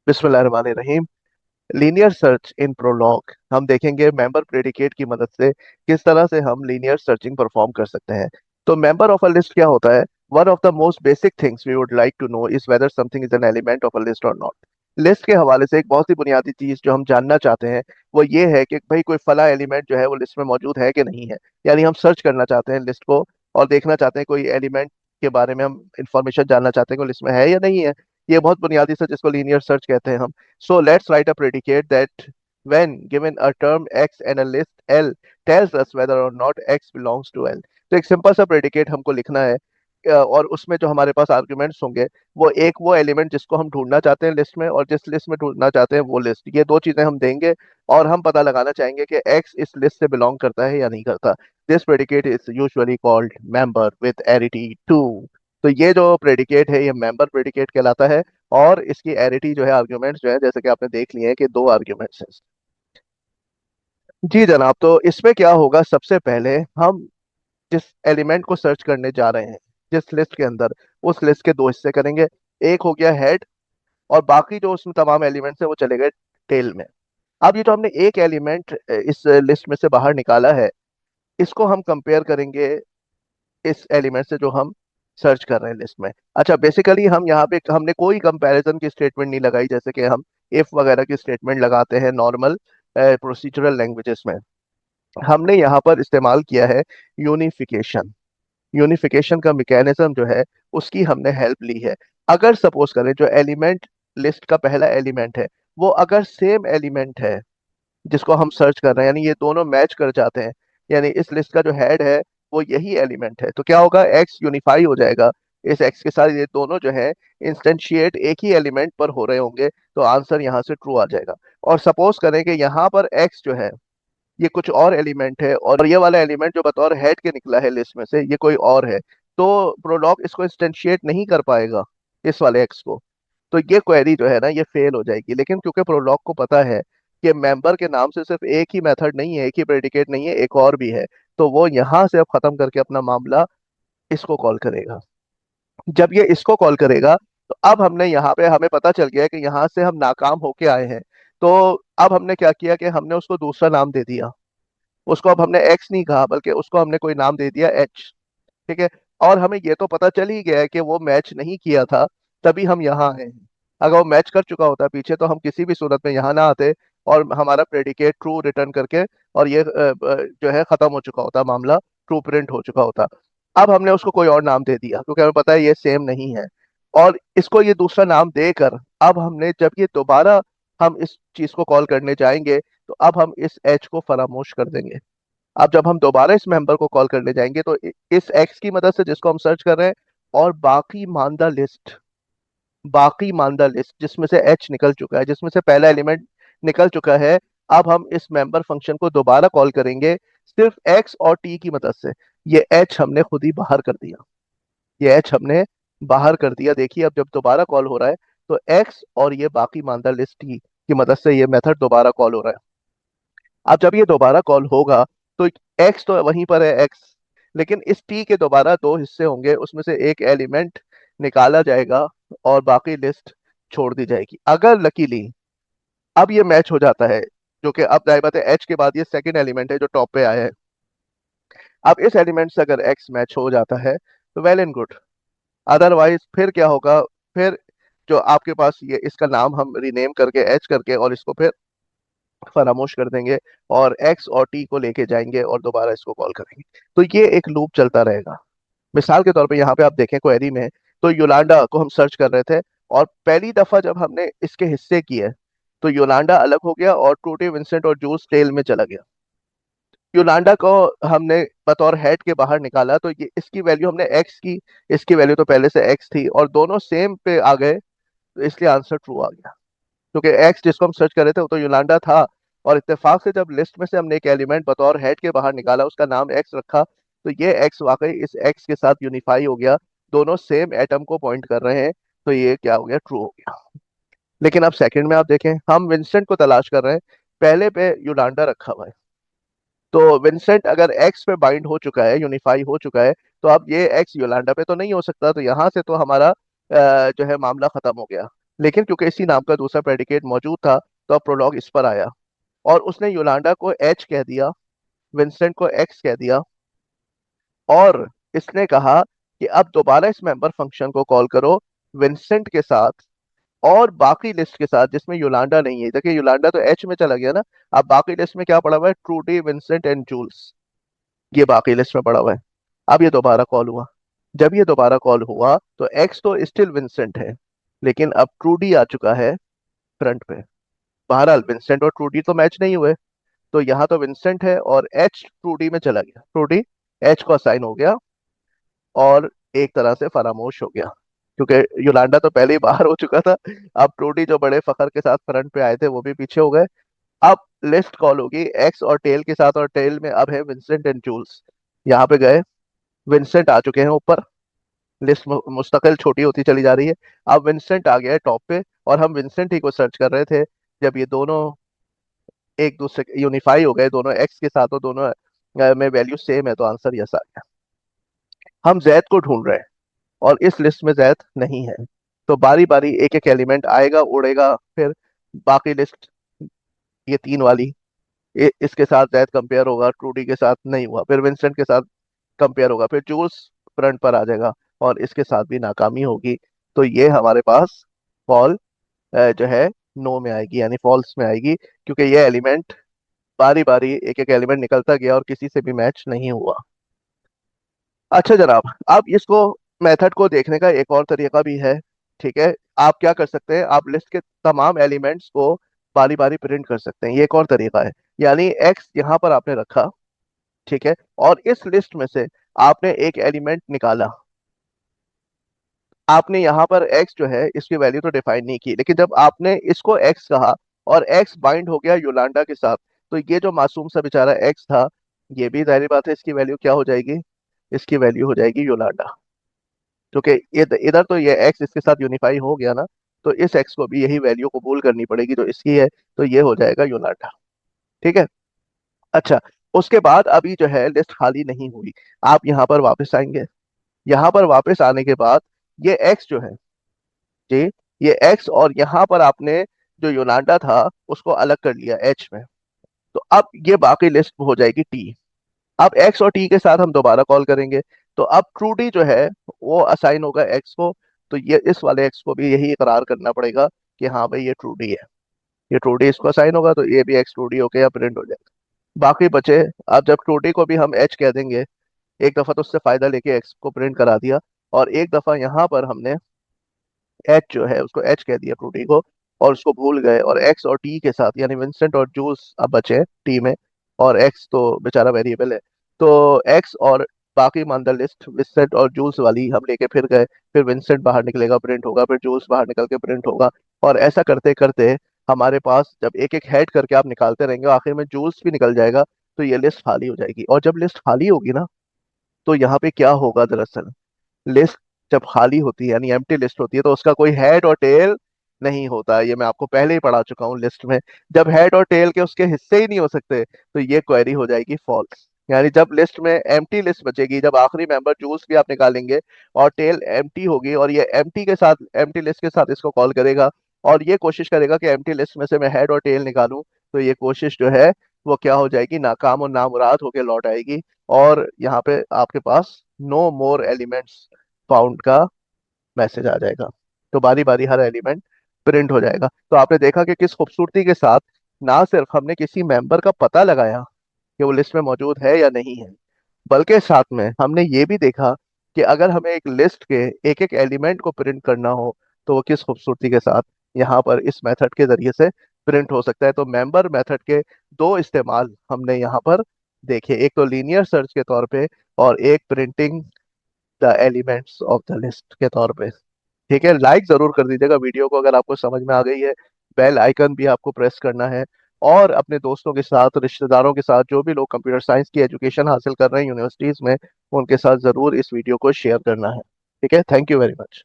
बिस्मिल्लाहिर्रहमानिर्रहीम। Linear search in prologue हम देखेंगे मेंबर प्रेडिकेट की मदद से किस तरह से हम लीनियर सर्चिंग परफॉर्म कर सकते हैं। तो मेंबर ऑफ अ लिस्ट क्या होता है? One of the most basic things we would like to know is whether something is an element of a list और नॉट। लिस्ट के हवाले से एक बहुत ही बुनियादी चीज जो हम जानना चाहते हैं वो ये है कि भाई कोई फला एलिमेंट जो है वो लिस्ट में मौजूद है कि नहीं है। यानी हम सर्च करना चाहते हैं लिस्ट को और देखना चाहते हैं कोई एलिमेंट के बारे में हम इंफॉर्मेशन जानना चाहते हैं कि लिस्ट में है या नहीं है। ये बहुत बुनियादी से जिसको लीनियर सर्च कहते हैं हम। So let's write a predicate that when given a term x and a list L tells us whether or not x belongs to L। तो एक सिंपल सा प्रेडिकेट हमको लिखना है और उसमें जो हमारे पास आर्गुमेंट्स होंगे वो एक वो एलिमेंट जिसको हम ढूंढना चाहते हैं लिस्ट में और जिस लिस्ट में ढूंढना चाहते हैं वो लिस्ट, ये दो चीजें हम देंगे और हम पता लगाना चाहेंगे कि x इस लिस्ट से बिलोंग करता है या नहीं करता। This predicate is usually called member with arity two. तो ये जो प्रेडिकेट है ये मेंबर प्रेडिकेट कहलाता है और इसकी एरिटी जो है आर्ग्यूमेंट्स जो है जैसे कि आपने देख लिए हैं कि दो आर्ग्यूमेंट्स हैं। जी जनाब, तो इसमें क्या होगा, सबसे पहले हम जिस एलिमेंट को सर्च करने जा रहे हैं जिस लिस्ट के अंदर, उस लिस्ट के दो हिस्से करेंगे। एक हो गया हेड और बाकी जो उसमें तमाम एलिमेंट्स हैं वो चले गए टेल में। अब ये जो हमने एक एलिमेंट इस लिस्ट में से बाहर निकाला है इसको हम कंपेयर करेंगे इस एलिमेंट से जो हम सर्च कर रहे हैं लिस्ट में। अच्छा, बेसिकली हम यहाँ पे हमने कोई कंपैरिजन की स्टेटमेंट नहीं लगाई जैसे कि हम इफ वगैरह की स्टेटमेंट लगाते हैं नॉर्मल प्रोसीजरल लैंग्वेजेस में। हमने यहाँ पर इस्तेमाल किया है यूनिफिकेशन। यूनिफिकेशन का मैकेनिज्म जो है उसकी हमने हेल्प ली है। अगर सपोज करें जो एलिमेंट लिस्ट का पहला एलिमेंट है वो अगर सेम एलिमेंट है जिसको हम सर्च कर रहे हैं, यानी ये दोनों मैच कर जाते हैं, यानी इस लिस्ट का जो हेड है वो यही एलिमेंट है, तो क्या होगा, एक्स यूनिफाई हो जाएगा इस एक्स के साथ। ये दोनों जो है इंस्टेंशिएट एक ही एलिमेंट पर हो रहे होंगे तो आंसर यहाँ से ट्रू आ जाएगा। और सपोज करें कि यहाँ पर एक्स जो है ये कुछ और एलिमेंट है और ये वाला एलिमेंट जो बतौर हेड के निकला है लिस्ट में से ये कोई और है, तो प्रोलॉग इसको इंस्टेंशिएट नहीं कर पाएगा इस वाले एक्स को। तो ये क्वेरी जो है ना ये फेल हो जाएगी। लेकिन क्योंकि प्रोलॉग को पता है कि मेंबर के नाम से सिर्फ एक ही मेथड नहीं है, एक ही प्रेडिकेट नहीं है, एक और भी है, तो वो यहां से अब खत्म करके अपना मामला इसको कॉल करेगा। जब ये इसको कॉल करेगा तो अब हमने यहाँ पे हमें पता चल गया है कि यहाँ से हम नाकाम होके आए हैं। तो अब हमने क्या किया कि हमने उसको दूसरा नाम दे दिया। उसको अब हमने एक्स नहीं कहा बल्कि उसको हमने कोई नाम दे दिया एच। ठीक है। और हमें ये तो पता चल ही गया है कि वो मैच नहीं किया था तभी हम यहाँ आए हैं। अगर वो मैच कर चुका होता पीछे तो हम किसी भी सूरत में यहाँ ना आते और हमारा प्रेडिकेट ट्रू रिटर्न करके और ये जो है खत्म हो चुका होता, मामला ट्रू प्रिंट हो चुका होता। अब हमने उसको कोई और नाम दे दिया क्योंकि हमें पता है ये सेम नहीं है। और इसको ये दूसरा नाम देकर अब हमने जब ये दोबारा हम इस चीज को कॉल करने जाएंगे तो अब हम इस एच को फरामोश कर देंगे। अब जब हम दोबारा इस मेंबर को कॉल करने जाएंगे तो इस एक्स की मदद से जिसको हम सर्च कर रहे हैं और बाकी मानदा लिस्ट जिसमें से एच निकल चुका है, जिसमें से पहला एलिमेंट निकल चुका है, अब हम इस मेंबर फंक्शन को दोबारा कॉल करेंगे सिर्फ एक्स और टी की मदद से। ये एच हमने खुद ही बाहर कर दिया। ये एच हमने बाहर कर दिया। देखिए अब जब दोबारा कॉल हो रहा है तो एक्स और ये बाकी मानदा लिस्ट टी की मदद से ये मेथड दोबारा कॉल हो रहा है। अब जब ये दोबारा कॉल होगा तो एक्स तो वहीं पर है एक्स, लेकिन इस टी के दोबारा दो हिस्से होंगे, उसमें से एक एलिमेंट निकाला जाएगा और बाकी लिस्ट छोड़ दी जाएगी। अगर लकीली अब ये मैच हो जाता है, जो कि अब जाहिर बात है एच के बाद ये सेकंड एलिमेंट है जो टॉप पे आया है, अब इस एलिमेंट से अगर एक्स मैच हो जाता है तो वेल एंड गुड। अदरवाइज फिर क्या होगा, फिर जो आपके पास ये इसका नाम हम रीनेम करके एच करके और इसको फिर फरामोश कर देंगे और एक्स और टी को लेके जाएंगे और दोबारा इसको कॉल करेंगे। तो ये एक लूप चलता रहेगा। मिसाल के तौर पे यहाँ पे आप देखें क्वेरी में, तो योलांडा को हम सर्च कर रहे थे और पहली दफा जब हमने इसके हिस्से किए तो योलांडा अलग हो गया और टूटी विंसेंट और जूस टेल में चला गया। योलांडा को हमने बतौर हेड के बाहर निकाला तो ये इसकी वैल्यू हमने एक्स की, इसकी वैल्यू तो पहले से एक्स थी और दोनों सेम पे आ गए, तो इसलिए आंसर ट्रू आ गया। क्योंकि एक्स जिसको हम सर्च कर रहे थे वो तो योलांडा था और इत्तेफाक से जब लिस्ट में से हमने एक एलिमेंट बतौर हेड के बाहर निकाला उसका नाम एक्स रखा तो ये एक्स वाकई इस एक्स के साथ यूनिफाई हो गया। दोनों सेम एटम को पॉइंट कर रहे हैं, तो ये क्या हो गया, ट्रू हो गया। लेकिन अब सेकंड में आप देखें हम विंसेंट को तलाश कर रहे हैं, पहले पे योलांडा रखा हुआ है, तो विंसेंट अगर एक्स पे बाइंड हो चुका है, यूनिफाई हो चुका है, तो अब ये एक्स योलांडा पे तो नहीं हो सकता, तो यहाँ से तो हमारा जो है मामला खत्म हो गया। लेकिन क्योंकि इसी नाम का दूसरा प्रेडिकेट मौजूद था, तो अब प्रोलॉग इस पर आया और उसने योलांडा को एच कह दिया, विंसेंट को एक्स कह दिया, और इसने कहा कि अब दोबारा इस मेंबर फंक्शन को कॉल करो विंसेंट के साथ और बाकी लिस्ट के साथ जिसमें योलांडा नहीं है। देखिए योलांडा तो एच में चला गया ना। अब बाकी लिस्ट में क्या पड़ा हुआ है? ट्रूडी, विंसेंट एंड जूल्स, ये बाकी लिस्ट में पड़ा हुआ है। अब ये दोबारा कॉल हुआ। जब ये दोबारा कॉल हुआ तो एक्स तो स्टिल विंसेंट है, लेकिन अब ट्रूडी आ चुका है फ्रंट पे। बहरहाल विंसेंट और ट्रूडी तो मैच नहीं हुए, तो यहाँ तो विंसेंट है और एच ट्रूडी में चला गया, ट्रूडी एच को असाइन हो गया और एक तरह से फरामोश हो गया, क्योंकि योलांडा तो पहले ही बाहर हो चुका था। अब ट्रूडी जो बड़े फखर के साथ फ्रंट पे आए थे वो भी पीछे हो गए। अब लिस्ट कॉल होगी एक्स और टेल के साथ, और टेल में अब है विंसेंट एंड जूल्स। यहाँ पे गए, विंसेंट आ चुके हैं ऊपर, लिस्ट मुस्तकिल छोटी होती चली जा रही है। अब विंसेंट आ गया है टॉप पे और हम विंसेंट ही को सर्च कर रहे थे। जब ये दोनों एक दूसरे यूनिफाई हो गए, दोनों एक्स के साथ और दोनों में वैल्यू सेम है, तो आंसर यस आ गया। हम जैद को ढूंढ रहे हैं और इस लिस्ट में जैद नहीं है, तो बारी बारी एक एक एलिमेंट आएगा उड़ेगा, फिर बाकी लिस्ट ये तीन वाली, इसके साथ जैद कंपेयर होगा, ट्रूडी के साथ नहीं हुआ, फिर विंसेंट के साथ कंपेयर होगा, फिर जूल्स फ्रंट पर आ जाएगा और इसके साथ भी नाकामी होगी। तो ये हमारे पास फॉल जो है नो में आएगी, यानी फॉल्स में आएगी, क्योंकि ये एलिमेंट बारी बारी एक एक एलिमेंट निकलता गया और किसी से भी मैच नहीं हुआ। अच्छा जनाब, अब इसको मेथड को देखने का एक और तरीका भी है। ठीक है, आप क्या कर सकते हैं, आप लिस्ट के तमाम एलिमेंट्स को बारी बारी प्रिंट कर सकते हैं, ये एक और तरीका है। यानी एक्स यहाँ पर आपने रखा, ठीक है, और इस लिस्ट में से आपने एक एलिमेंट निकाला। आपने यहाँ पर x जो है इसकी वैल्यू तो डिफाइन नहीं की, लेकिन जब आपने इसको x कहा और x बाइंड हो गया योलांडा के साथ, तो ये जो मासूम सा बेचारा x था, ये भी जाहिर बात है इसकी वैल्यू क्या हो जाएगी? इसकी वैल्यू हो जाएगी योलांडा, क्योंकि इधर तो ये x इसके साथ यूनिफाई हो गया ना, तो इस x को भी यही वैल्यू कबूल करनी पड़ेगी जो इसकी है, तो ये हो जाएगा योलांडा। ठीक है। अच्छा, उसके बाद अभी जो है लिस्ट खाली नहीं हुई, आप यहाँ पर वापस आएंगे। यहाँ पर वापस आने के बाद ये x जो है, जी, ये एक्स, और यहाँ पर आपने जो योलांडा था उसको अलग कर लिया एच में, तो अब ये बाकी लिस्ट हो जाएगी टी। अब एक्स और टी के साथ हम दोबारा कॉल करेंगे, तो अब ट्रूडी जो है वो असाइन होगा एक्स को, तो ये इस वाले एक्स को भी यही इकरार करना पड़ेगा कि हाँ भाई ये ट्रूडी है। ये ट्रूडी इसको असाइन होगा तो ये भी एक्स ट्रूडी होके या प्रिंट हो जाएगा। बाकी बचे, अब जब ट्रूडी को भी हम एच कह देंगे, एक दफा तो उससे फायदा लेके एक्स को प्रिंट करा दिया, और एक दफा यहाँ पर हमने एच जो है उसको एच कह दिया ट्रूडी को, और उसको भूल गए, और एक्स और टी के साथ यानी विंसेंट और जूल्स अब बचे टी में, और एक्स तो बेचारा वेरिएबल है, तो एक्स और बाकी मान द लिस्ट विंसेंट और जूल्स वाली हम लेके फिर गए। फिर विंसेंट बाहर निकलेगा प्रिंट होगा, फिर जूल्स बाहर निकल के प्रिंट होगा, और ऐसा करते करते हमारे पास जब एक एक हेड करके आप निकालते रहेंगे, आखिर में जूल्स भी निकल जाएगा, तो ये लिस्ट खाली हो जाएगी। और जब लिस्ट खाली होगी ना, तो यहाँ पे क्या होगा दरअसल, लिस्ट जब खाली होती है यानी एम्प्टी लिस्ट होती है, तो उसका कोई हेड और टेल नहीं होता, ये मैं आपको पहले ही पढ़ा चुका हूँ लिस्ट में। जब हेड और टेल के उसके हिस्से ही नहीं हो सकते, तो ये क्वेरी हो जाएगी फॉल्स। यानी जब लिस्ट में एम्प्टी लिस्ट बचेगी, जब आखिरी मेंबर जूल्स भी आप निकालेंगे और टेल एम्प्टी होगी, और ये एम्प्टी के साथ, एम्प्टी लिस्ट के साथ इसको कॉल करेगा और ये कोशिश करेगा कि एम्प्टी लिस्ट में से मैं हेड और टेल निकालूं, तो ये कोशिश जो है वो क्या हो जाएगी, नाकाम और नामुराद होके लौट आएगी, और यहाँ पे आपके पास नो मोर एलिमेंट्स फाउंड का मैसेज आ जाएगा। तो बारी बारी हर एलिमेंट प्रिंट हो जाएगा। तो आपने देखा कि किस खूबसूरती के साथ ना सिर्फ हमने किसी मेंबर का पता लगाया कि वो लिस्ट में मौजूद है या नहीं है, बल्कि साथ में हमने ये भी देखा कि अगर हमें एक लिस्ट के एक एक एलिमेंट को प्रिंट करना हो, तो वो किस खूबसूरती के साथ यहाँ पर इस मेथड के जरिए से प्रिंट हो सकता है। तो मेंबर मेथड के दो इस्तेमाल हमने यहाँ पर देखे, एक तो लीनियर सर्च के तौर पे और एक printing the elements of the list के तौर पे। ठीक है, लाइक जरूर कर दीजिएगा वीडियो को अगर आपको समझ में आ गई है। बेल आइकन भी आपको प्रेस करना है, और अपने दोस्तों के साथ, रिश्तेदारों के साथ, जो भी लोग कंप्यूटर साइंस की एजुकेशन हासिल कर रहे हैं यूनिवर्सिटीज में, उनके साथ जरूर इस वीडियो को शेयर करना है। ठीक है, थैंक यू वेरी मच।